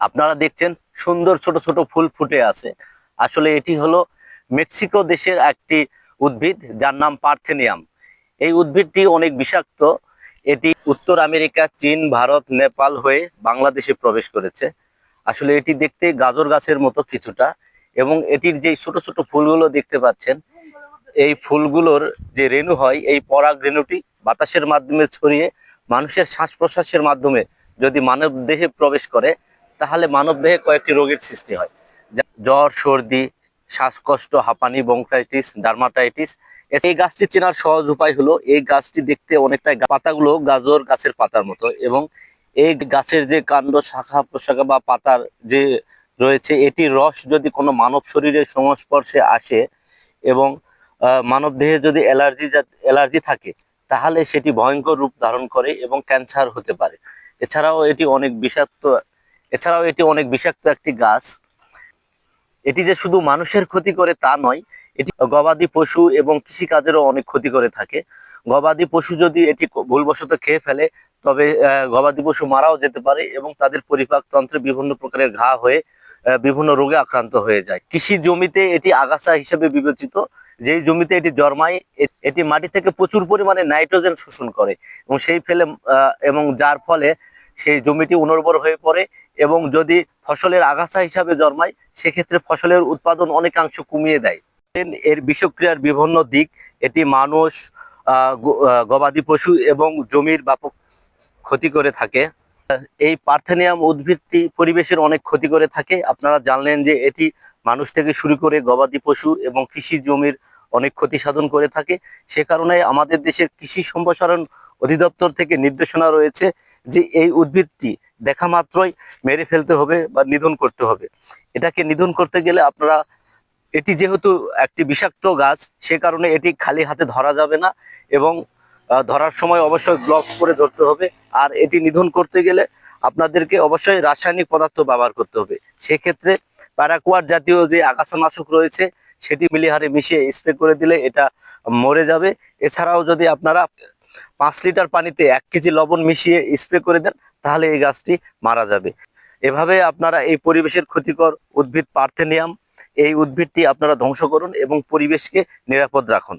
আপনারা দেখছেন সুন্দর ছোট ছোট ফুল ফুটে আছে। আসলে এটি হলো মেক্সিকো দেশের একটি উদ্ভিদ, যার নাম পার্থেনিয়াম। এই উদ্ভিদটি অনেক বিষাক্ত। এটি উত্তর আমেরিকা, চীন, ভারত, নেপাল হয়ে বাংলাদেশে প্রবেশ করেছে। আসলে এটি দেখতে গাজর গাছের মতো কিছুটা, এবং এটির যে ছোট ছোট ফুলগুলো দেখতে পাচ্ছেন, এই ফুলগুলোর যে রেণু হয়, এই পরাগ রেণুটি বাতাসের মাধ্যমে ছড়িয়ে মানুষের শ্বাস প্রশ্বাসের মাধ্যমে যদি মানব দেহে প্রবেশ করে, তাহলে মানব দেহে কয়েকটি রোগের সৃষ্টি হয়, জ্বর, সর্দি, শ্বাসকষ্ট, হাঁপানি, ব্রঙ্কাইটিস, ডার্মাটাইটিস। এই গাছটি চেনার সহজ উপায় হলো, এই গাছটি দেখতে অনেকটা পাতাগুলো গাজর গাছের পাতার মতো, এবং এই গাছের যে কাণ্ড, শাখা প্রশাখা বা পাতার যে রয়েছে, এটির রস যদি কোনো মানব শরীরের সংস্পর্শে আসে এবং মানব দেহে যদি অ্যালার্জি থাকে, তাহলে সেটি ভয়ঙ্কর রূপ ধারণ করে এবং ক্যান্সার হতে পারে। এছাড়াও এটি অনেক বিষাক্ত এছাড়াও এটি অনেক বিষাক্ত একটি গাছ। এটি যে শুধু মানুষের ক্ষতি করে তা নয়, এটি গবাদি পশু এবং কৃষিকাজেরও অনেক ক্ষতি করে থাকে। গবাদি পশু যদি এটি ভুলবশত খেয়ে ফেলে, তবে গবাদি পশু মারাও যেতে পারে এবং তাদের পরিপাক তন্ত্রে বিভিন্ন প্রকারের ঘা হয়ে বিভিন্ন রোগে আক্রান্ত হয়ে যায়। কৃষি জমিতে এটি আগাছা হিসেবে বিবেচিত। যেই জমিতে এটি জন্মায়, এটি মাটি থেকে প্রচুর পরিমাণে নাইট্রোজেন শোষণ করে, এবং এবং যার ফলে সেই জমিটি উর্বর হয়ে পড়ে। এবং যদি ফসলের আগাছা হিসাবে জন্মায়, সেক্ষেত্রে ফসলের উৎপাদন অনেকাংশ কমিয়ে দেয়। এর বিষক্রিয়ার বিভিন্ন দিক, এটি মানুষ, গবাদি পশু এবং জমির ব্যাপক ক্ষতি করে থাকে। এই পার্থেনিয়াম উদ্ভিদটি পরিবেশের অনেক ক্ষতি করে থাকে। আপনারা জানলেন যে এটি মানুষ থেকে শুরু করে গবাদি পশু এবং কৃষি জমির অনেক ক্ষতি সাধন করে থাকে। সে কারণে আমাদের দেশের কৃষি সম্প্রসারণ অধিদপ্তর থেকে নির্দেশনা রয়েছে যে এই উদ্ভিদটি দেখা মাত্রই মেরে ফেলতে হবে বা নিধন করতে হবে। এটাকে নিধন করতে গেলে আপনারা, এটি যেহেতু একটি বিষাক্ত গাছ, সে কারণে এটি খালি হাতে ধরা যাবে না, এবং ধরার সময় অবশ্যই গ্লোভস পরে ধরতে হবে। আর এটি নিধন করতে গেলে আপনাদেরকে অবশ্যই রাসায়নিক পদার্থ ব্যবহার করতে হবে। সেক্ষেত্রে প্যারাকুয়াট জাতীয় যে আগাছানাশক রয়েছে, সেটি মিলিহারে মিশিয়ে স্প্রে করে দিলে এটা মরে যাবে। এছাড়াও যদি আপনারা 5 লিটার পানিতে 1 কেজি লবণ মিশিয়ে স্প্রে করে দেন, তাহলে এই গাছটি মারা যাবে। এভাবে আপনারা এই পরিবেশের ক্ষতিকর উদ্ভিদ পার্থেনিয়াম, এই উদ্ভিদটি আপনারা ধ্বংস করুন এবং পরিবেশকে নিরাপদ রাখুন।